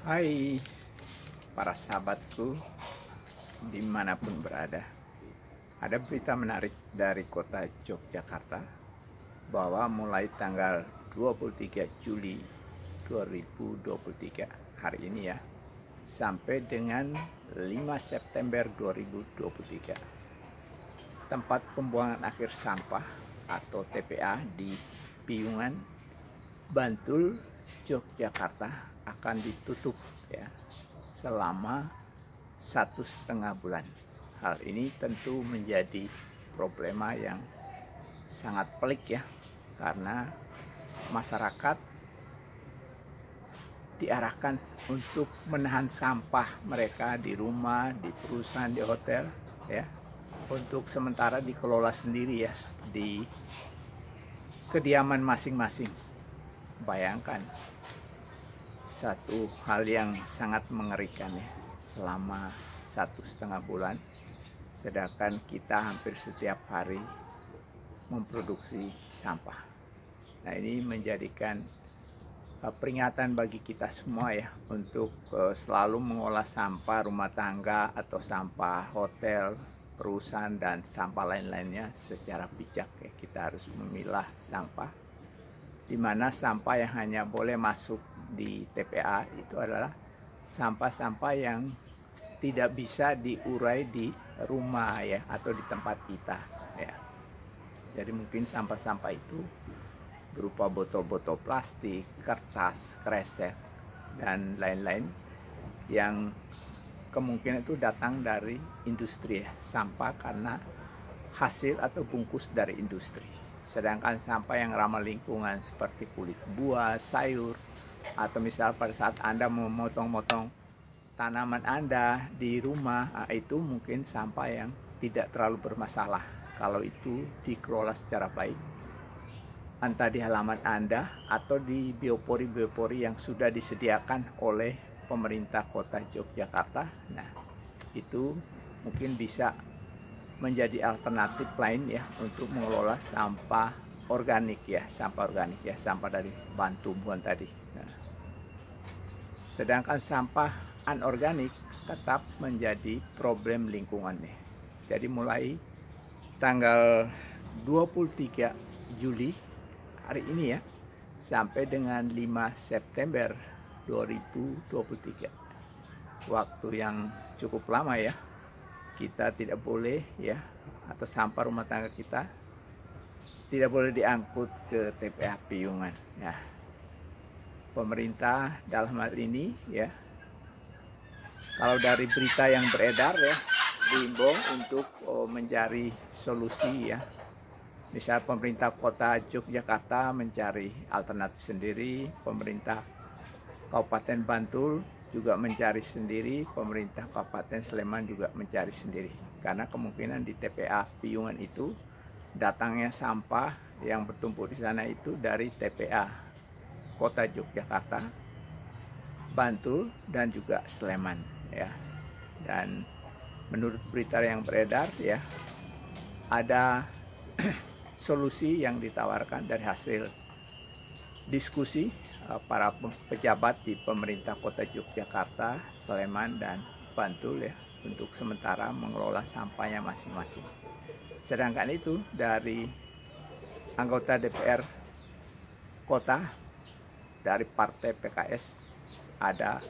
Hai para sahabatku dimanapun berada. Ada berita menarik dari kota Yogyakarta bahwa mulai tanggal 23 Juli 2023 hari ini ya, sampai dengan 5 September 2023, tempat pembuangan akhir sampah atau TPA di Piungan, Bantul, Yogyakarta akan ditutup ya selama 1,5 bulan. Hal ini tentu menjadi problema yang sangat pelik ya, karena masyarakat diarahkan untuk menahan sampah mereka di rumah, di perusahaan, di hotel ya, untuk sementara dikelola sendiri ya di kediaman masing-masing. Bayangkan, satu hal yang sangat mengerikan ya, selama 1,5 bulan, sedangkan kita hampir setiap hari memproduksi sampah. Nah, ini menjadikan peringatan bagi kita semua ya, untuk selalu mengolah sampah rumah tangga atau sampah hotel, perusahaan, dan sampah lain-lainnya secara bijak ya. Kita harus memilah sampah, di mana sampah yang hanya boleh masuk di TPA itu adalah sampah-sampah yang tidak bisa diurai di rumah ya, atau di tempat kita ya. Jadi mungkin sampah-sampah itu berupa botol-botol plastik, kertas, kresek, dan lain-lain yang kemungkinan itu datang dari industri ya, sampah karena hasil atau bungkus dari industri. Sedangkan sampah yang ramah lingkungan seperti kulit buah, sayur, atau misal pada saat Anda memotong-motong tanaman Anda di rumah, itu mungkin sampah yang tidak terlalu bermasalah kalau itu dikelola secara baik, entah di halaman Anda atau di biopori-biopori yang sudah disediakan oleh pemerintah kota Yogyakarta. Nah, itu mungkin bisa menjadi alternatif lain ya untuk mengelola sampah organik ya, sampah dari bahan tumbuhan tadi. Nah, sedangkan sampah anorganik tetap menjadi problem lingkungan nih. Jadi mulai tanggal 23 Juli hari ini ya, sampai dengan 5 September 2023, waktu yang cukup lama ya, kita tidak boleh ya, atau sampah rumah tangga kita tidak boleh diangkut ke TPA Piungan ya. Pemerintah dalam hal ini ya, kalau dari berita yang beredar ya, diimbau untuk mencari solusi ya. Misal pemerintah kota Yogyakarta mencari alternatif sendiri, pemerintah Kabupaten Bantul juga mencari sendiri, pemerintah Kabupaten Sleman juga mencari sendiri. Karena kemungkinan di TPA Piungan itu datangnya sampah yang bertumpuk di sana itu dari TPA Kota Yogyakarta, Bantul, dan juga Sleman ya. Dan menurut berita yang beredar ya, ada solusi yang ditawarkan dari hasil diskusi para pejabat di pemerintah kota Yogyakarta, Sleman, dan Bantul ya, untuk sementara mengelola sampahnya masing-masing. Sedangkan itu dari anggota DPR kota dari partai PKS ada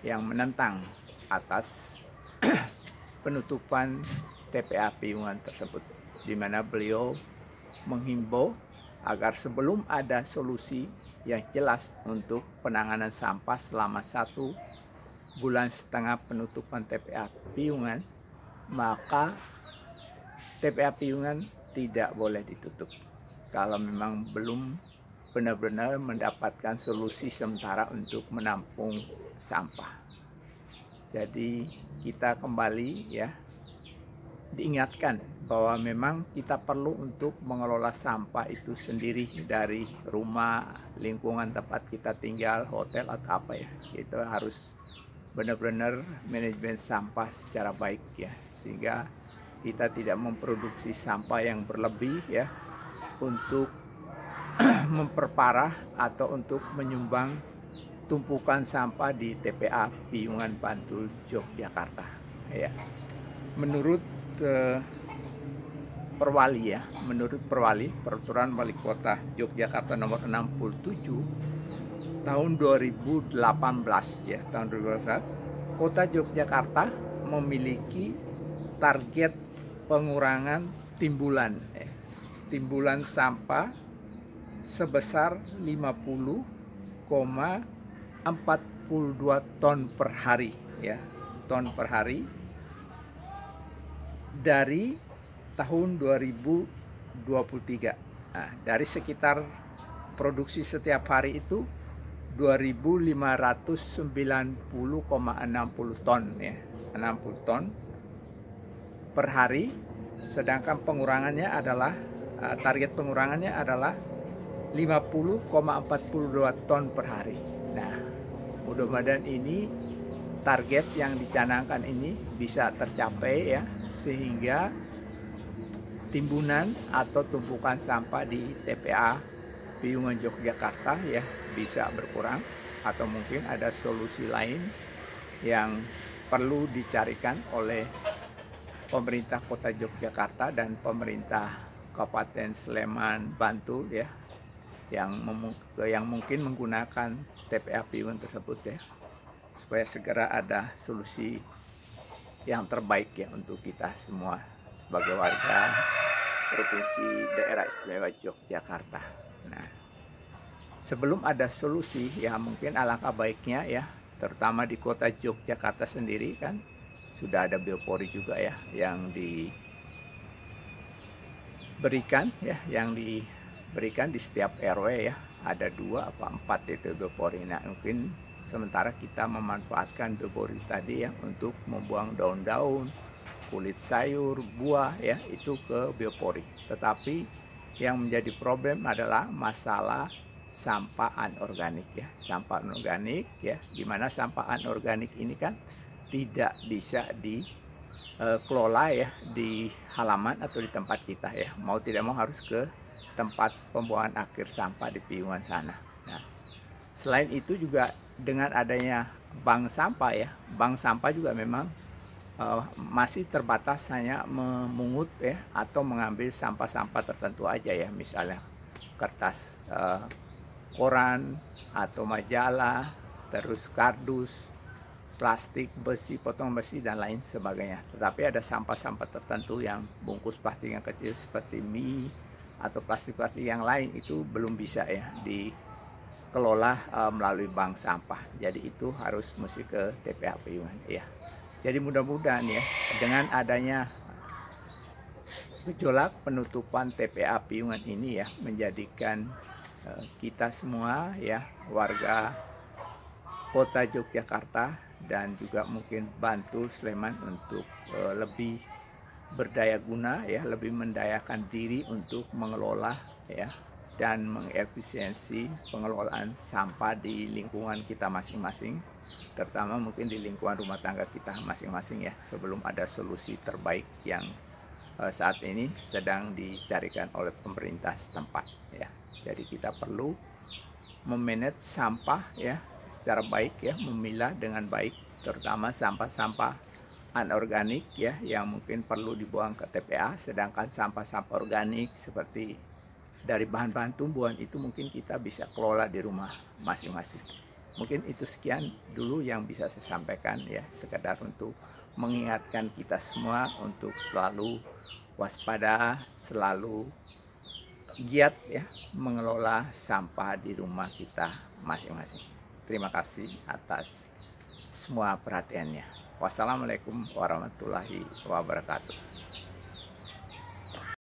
yang menentang atas penutupan TPA Piungan tersebut, di mana beliau menghimbau agar sebelum ada solusi yang jelas untuk penanganan sampah selama 1,5 bulan penutupan TPA Piungan, maka TPA Piungan tidak boleh ditutup kalau memang belum benar-benar mendapatkan solusi sementara untuk menampung sampah. Jadi kita kembali ya, diingatkan bahwa memang kita perlu untuk mengelola sampah itu sendiri dari rumah, lingkungan tempat kita tinggal, hotel atau apa ya. Kita harus benar-benar manajemen sampah secara baik ya, sehingga kita tidak memproduksi sampah yang berlebih ya, untuk memperparah atau untuk menyumbang tumpukan sampah di TPA Piungan Bantul, Yogyakarta. Ya. Menurut Perwali ya, menurut Perwali, Peraturan Wali Kota Yogyakarta nomor 67 tahun 2018 ya, tahun 2018, Kota Yogyakarta memiliki target pengurangan timbulan sampah sebesar 50,42 ton per hari ya, ton per hari dari tahun 2023. Nah, dari sekitar produksi setiap hari itu 2.590,60 ton ya, 60 ton per hari, sedangkan pengurangannya adalah target pengurangannya adalah 50,42 ton per hari. Nah, mudah-mudahan ini target yang dicanangkan ini bisa tercapai ya, sehingga timbunan atau tumpukan sampah di TPA Piungan Yogyakarta ya bisa berkurang, atau mungkin ada solusi lain yang perlu dicarikan oleh pemerintah Kota Yogyakarta dan pemerintah Kabupaten Sleman Bantul ya, yang mungkin menggunakan TPA Piungan tersebut ya, supaya segera ada solusi yang terbaik ya untuk kita semua sebagai warga Provinsi Daerah Istimewa Yogyakarta. Nah, sebelum ada solusi ya, mungkin alangkah baiknya ya, terutama di Kota Yogyakarta sendiri kan sudah ada biopori juga ya yang diberikan ya, yang diberikan di setiap RW ya, ada 2 apa 4 itu biopori. Nah, mungkin sementara kita memanfaatkan biopori tadi ya untuk membuang daun-daun, kulit sayur, buah ya, itu ke biopori. Tetapi yang menjadi problem adalah masalah sampah anorganik ya, sampah anorganik ya, dimana sampah anorganik ini kan tidak bisa dikelola ya di halaman atau di tempat kita ya, mau tidak mau harus ke tempat pembuangan akhir sampah di Piungan sana. Nah, selain itu juga dengan adanya bank sampah ya, bank sampah juga memang masih terbatas hanya memungut ya atau mengambil sampah-sampah tertentu aja ya, misalnya kertas koran atau majalah, terus kardus, plastik, besi, potong besi dan lain sebagainya. Tetapi ada sampah-sampah tertentu yang bungkus plastik yang kecil seperti mie atau plastik-plastik yang lain itu belum bisa ya dikelola melalui bank sampah. Jadi itu harus mesti ke TPA Piungan ya. Jadi mudah-mudahan ya, dengan adanya gejolak penutupan TPA Piungan ini ya, menjadikan kita semua ya, warga Kota Yogyakarta dan juga mungkin Bantul, Sleman untuk lebih berdaya guna ya, lebih mendayakan diri untuk mengelola ya dan mengefisiensi pengelolaan sampah di lingkungan kita masing-masing, terutama mungkin di lingkungan rumah tangga kita masing-masing ya, sebelum ada solusi terbaik yang saat ini sedang dicarikan oleh pemerintah setempat ya. Jadi kita perlu memanage sampah ya secara baik ya, memilah dengan baik, terutama sampah-sampah anorganik ya yang mungkin perlu dibuang ke TPA, sedangkan sampah-sampah organik seperti dari bahan-bahan tumbuhan itu mungkin kita bisa kelola di rumah masing-masing. Mungkin itu sekian dulu yang bisa saya sampaikan ya, sekedar untuk mengingatkan kita semua untuk selalu waspada, selalu giat ya mengelola sampah di rumah kita masing-masing. Terima kasih atas semua perhatiannya. Wassalamualaikum warahmatullahi wabarakatuh.